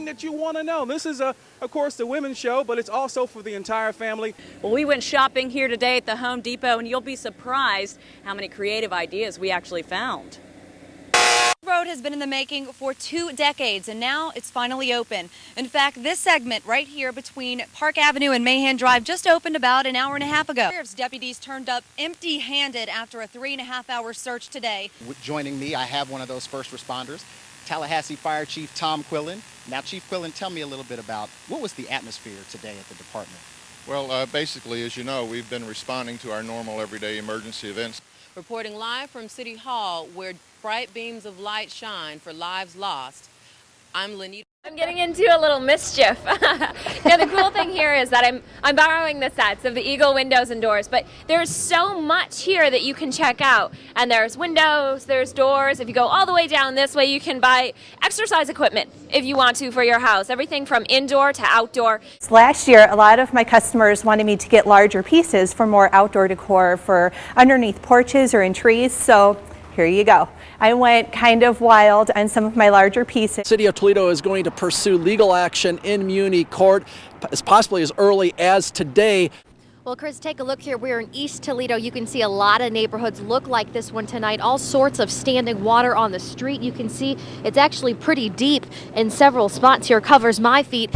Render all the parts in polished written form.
everything that you want to know. This is, of course, the women's show, but it's also for the entire family. Well, we went shopping here today at the Home Depot, and you'll be surprised how many creative ideas we actually found. This road has been in the making for 2 decades, and now it's finally open. In fact, this segment right here between Park Avenue and Mahan Drive just opened about an hour and a half ago. Sheriff's deputies turned up empty-handed after a 3.5-hour search today. Joining me, I have one of those first responders, Tallahassee Fire Chief Tom Quillen. Now, Chief Quillen, tell me a little bit about what was the atmosphere today at the department? Well, basically, as you know, we've been responding to our normal everyday emergency events. Reporting live from City Hall, where bright beams of light shine for lives lost, I'm Lenita. I'm getting into a little mischief. Now, the cool thing here is that I'm borrowing the sets of the Eagle windows and doors, but there's so much here that you can check out. And there's windows, there's doors. If you go all the way down this way, you can buy exercise equipment if you want to for your house. Everything from indoor to outdoor. Last year, a lot of my customers wanted me to get larger pieces for more outdoor decor for underneath porches or in trees, so here you go. I went kind of wild on some of my larger pieces. City of Toledo is going to pursue legal action in Muni Court, possibly as early as today. Well, Chris, take a look here. We're in East Toledo. You can see a lot of neighborhoods look like this one tonight. All sorts of standing water on the street. You can see it's actually pretty deep in several spots here. Covers my feet.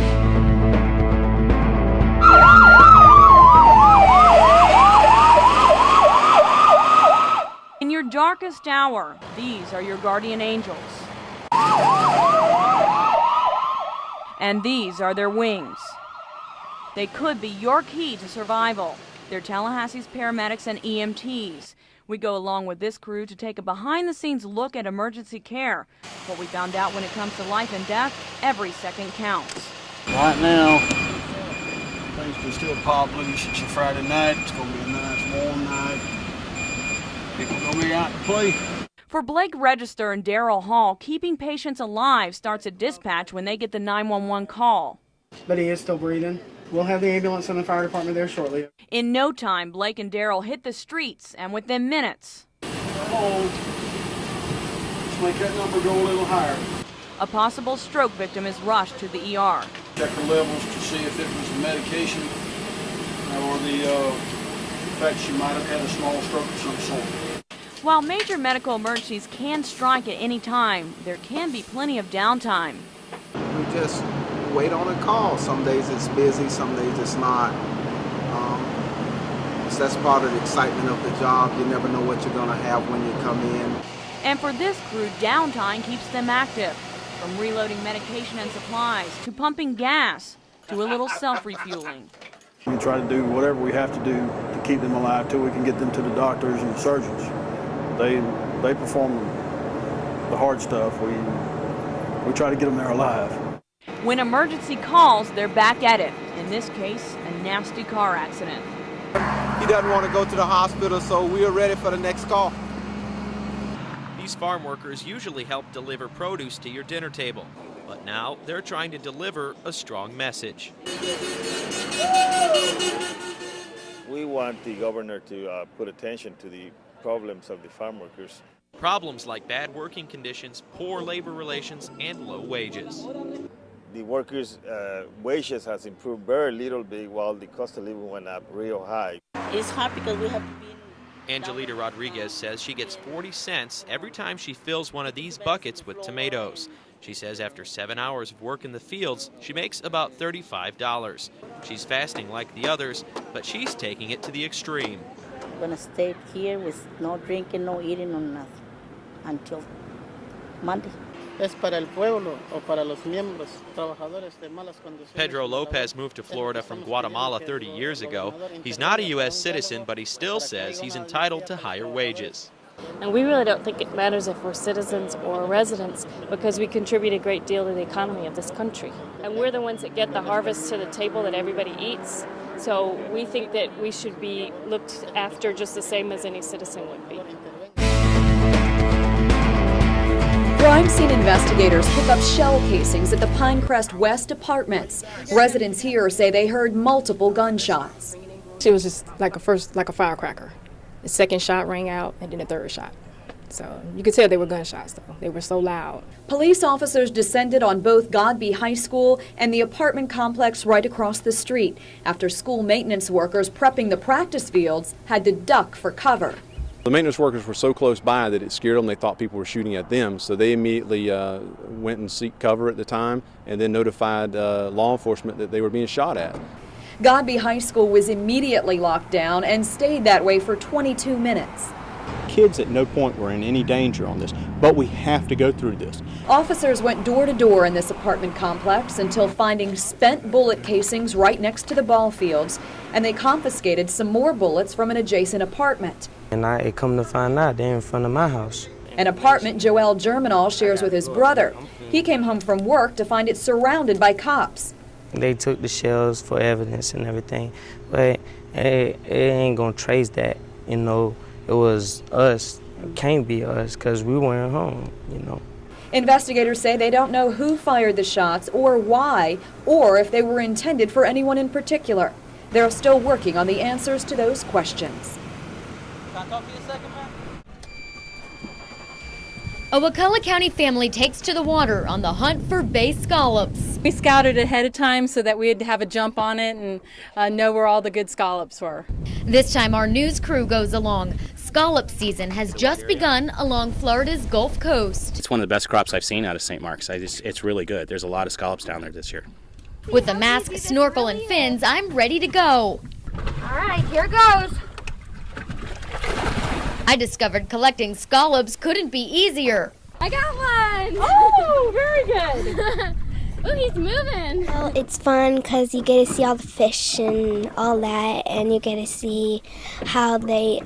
In your darkest hour, these are your guardian angels. And these are their wings. They could be your key to survival. They're Tallahassee's paramedics and EMTs. We go along with this crew to take a behind-the-scenes look at emergency care. What we found out when it comes to life and death, every second counts. Right now, things can still pop loose. It's a Friday night. It's going to be a nice warm night. People gonna be out to play. For Blake Register and Darrell Hall, keeping patients alive starts at dispatch when they get the 911 call. But he is still breathing. We'll have the ambulance and the fire department there shortly. In no time, Blake and Darrell hit the streets, and within minutes, Hold. Let's make that number go a little higher. a possible stroke victim is rushed to the ER. Check her levels to see if it was the medication or the fact she might have had a small stroke of some sort. While major medical emergencies can strike at any time, there can be plenty of downtime. We just wait on a call. Some days it's busy, some days it's not. So that's part of the excitement of the job. You never know what you're going to have when you come in. And for this crew, downtime keeps them active. From reloading medication and supplies, to pumping gas, to a little self-refueling. We try to do whatever we have to do to keep them alive till we can get them to the doctors and the surgeons. They perform the hard stuff. We try to get them there alive. When emergency calls, they're back at it. In this case, a nasty car accident. He doesn't want to go to the hospital, so we are ready for the next call. These farm workers usually help deliver produce to your dinner table, but now they're trying to deliver a strong message. We want the governor to put attention to the problems of the farm workers. Problems like bad working conditions, poor labor relations, and low wages. The workers' wages has improved very little bit while the cost of living went up real high. It's hard because we have to be Angelita Rodriguez says she gets 40 cents every time she fills one of these buckets with tomatoes. She says after 7 hours of work in the fields, she makes about $35. She's fasting like the others, but she's taking it to the extreme. I'm going to stay here with no drinking, no eating, no nothing until Monday. Es para el pueblo o para los miembros trabajadores de malas condiciones. Pedro Lopez moved to Florida from Guatemala 30 years ago. He's not a U.S. citizen, but he still says he's entitled to higher wages. And we really don't think it matters if we're citizens or residents because we contribute a great deal to the economy of this country. And we're the ones that get the harvest to the table that everybody eats. So we think that we should be looked after just the same as any citizen would be. Crime scene investigators pick up shell casings at the Pinecrest West apartments. Residents here say they heard multiple gunshots. It was just like a firecracker. The second shot rang out and then the third shot. So you could tell they were gunshots, though. They were so loud. Police officers descended on both Godby High School and the apartment complex right across the street after school maintenance workers prepping the practice fields had to duck for cover. The maintenance workers were so close by that it scared them. They thought people were shooting at them, so they immediately went and sought cover at the time and then notified law enforcement that they were being shot at. Godby High School was immediately locked down and stayed that way for 22 minutes. Kids at no point were in any danger on this, but we have to go through this. Officers went door to door in this apartment complex until finding spent bullet casings right next to the ball fields, and they confiscated some more bullets from an adjacent apartment. And I come to find out they're in front of my house. An apartment Joel Germinal shares with his brother. He came home from work to find it surrounded by cops. They took the shells for evidence and everything, but it ain't gonna trace that, you know. It was us. It can't be us because we weren't home, you know. Investigators say they don't know who fired the shots or why, or if they were intended for anyone in particular. They're still working on the answers to those questions. A Wakulla County family takes to the water on the hunt for bay scallops. We scouted ahead of time so that we'd have a jump on it and know where all the good scallops were. This time our news crew goes along. Scallop season has just begun along Florida's Gulf Coast. It's one of the best crops I've seen out of St. Mark's. It's really good. There's a lot of scallops down there this year. With a mask, snorkel, and fins, I'm ready to go. All right, here goes. I discovered collecting scallops couldn't be easier. I got one. Oh, very good. Oh, he's moving. Well, it's fun because you get to see all the fish and all that, and you get to see how they,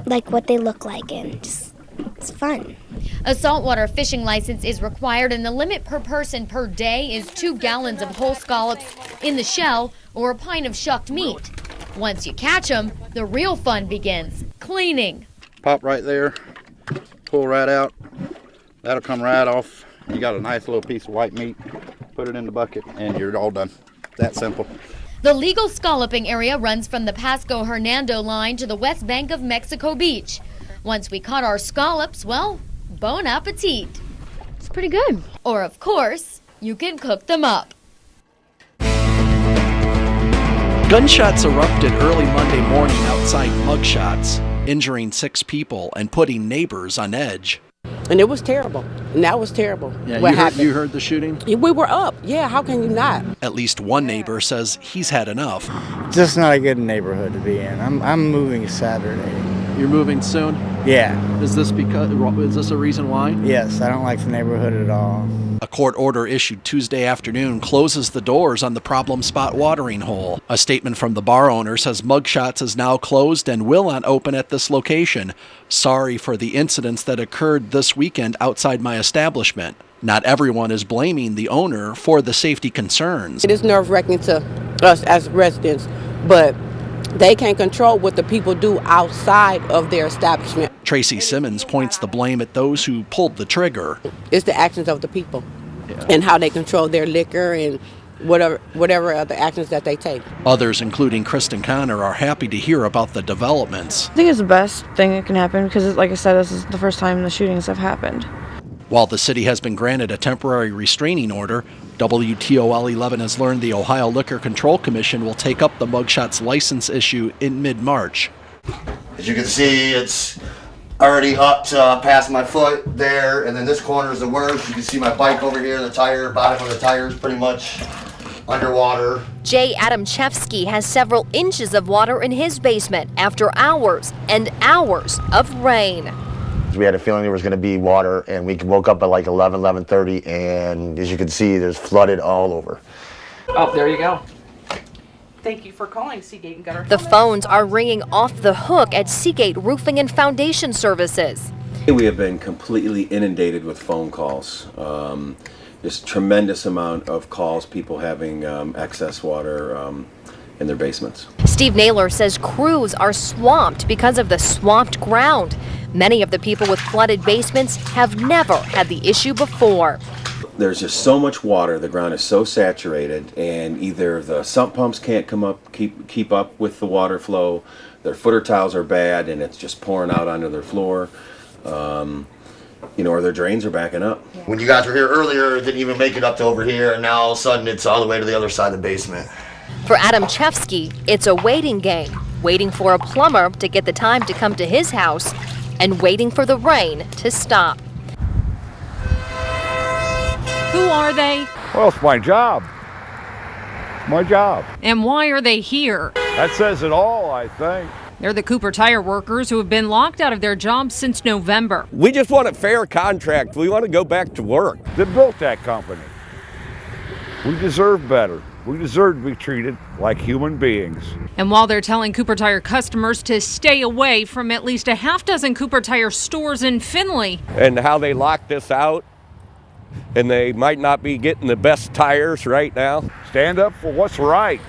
like what they look like, and just, it's fun. A saltwater fishing license is required, and the limit per person per day is 2 gallons of whole scallops in the shell or a pint of shucked meat. Once you catch them, the real fun begins, cleaning. Pop right there, pull right out, that'll come right off. You got a nice little piece of white meat, put it in the bucket, and you're all done. That simple. The legal scalloping area runs from the Pasco Hernando line to the west bank of Mexico Beach. Once we caught our scallops, well, bon appetit. It's pretty good. Or, of course, you can cook them up. Gunshots erupted early Monday morning outside Mugshots, injuring 6 people and putting neighbors on edge. And it was terrible. And that was terrible. Yeah, what you heard the shooting? We were up. Yeah, how can you not? At least one neighbor says he's had enough. Just not a good neighborhood to be in. I'm moving Saturday. You're moving soon? Yeah. Is this a reason why? Yes, I don't like the neighborhood at all. A court order issued Tuesday afternoon closes the doors on the problem spot watering hole. A statement from the bar owner says Mugshots is now closed and will not open at this location. Sorry for the incidents that occurred this weekend outside my establishment. Not everyone is blaming the owner for the safety concerns. It is nerve-wracking to us as residents, but they can't control what the people do outside of their establishment. Tracy Simmons points the blame at those who pulled the trigger. It's the actions of the people and how they control their liquor and whatever other actions that they take. Others, including Kristen Connor, are happy to hear about the developments. I think it's the best thing that can happen because, like I said, this is the first time the shootings have happened. While the city has been granted a temporary restraining order, WTOL 11 has learned the Ohio Liquor Control Commission will take up the Mugshots license issue in mid-March. As you can see, it's already up to past my foot there, and then this corner is the worst. You can see my bike over here, the tire, bottom of the tire is pretty much underwater. Jay Adamchevsky has several inches of water in his basement after hours and hours of rain. We had a feeling there was going to be water, and we woke up at like 11:30, and as you can see, there's flooded all over. Oh, there you go. Thank you for calling Seagate and Gutter. The phones are ringing off the hook at Seagate Roofing and Foundation Services. We have been completely inundated with phone calls. Just tremendous amount of calls, people having excess water in their basements. Steve Naylor says crews are swamped because of the swamped ground. Many of the people with flooded basements have never had the issue before. There's just so much water, the ground is so saturated, and either the sump pumps can't come up, keep up with the water flow, their footer tiles are bad and it's just pouring out onto their floor. or their drains are backing up. When you guys were here earlier, it didn't even make it up to over here, and now all of a sudden it's all the way to the other side of the basement. For Adam Chevsky, it's a waiting game, waiting for a plumber to get the time to come to his house and waiting for the rain to stop. Who are they? Well, it's my job. My job. And why are they here? That says it all, I think. They're the Cooper Tire workers who have been locked out of their jobs since November. We just want a fair contract. We want to go back to work. They built that company. We deserve better. We deserve to be treated like human beings. And while they're telling Cooper Tire customers to stay away from at least a half dozen Cooper Tire stores in Findlay. And how they locked this out, and they might not be getting the best tires right now. Stand up for what's right.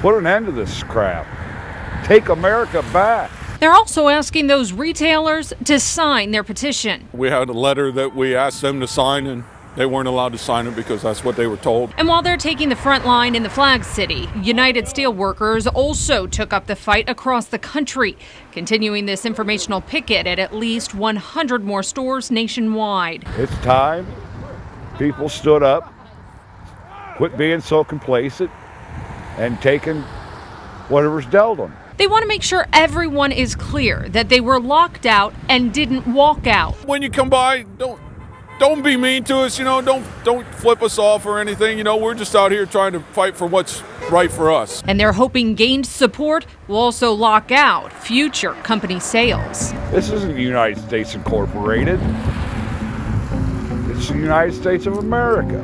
Put an end to this crap. Take America back. They're also asking those retailers to sign their petition. We had a letter that we asked them to sign, and they weren't allowed to sign it because that's what they were told. And while they're taking the front line in the Flag City, United Steelworkers also took up the fight across the country, continuing this informational picket at least 100 more stores nationwide. It's time people stood up, quit being so complacent, and taking whatever's dealt them. They want to make sure everyone is clear that they were locked out and didn't walk out. When you come by, don't be mean to us, don't flip us off or anything. We're just out here trying to fight for what's right for us. And they're hoping gained support will also lock out future company sales. This isn't the United States Incorporated. It's the United States of America.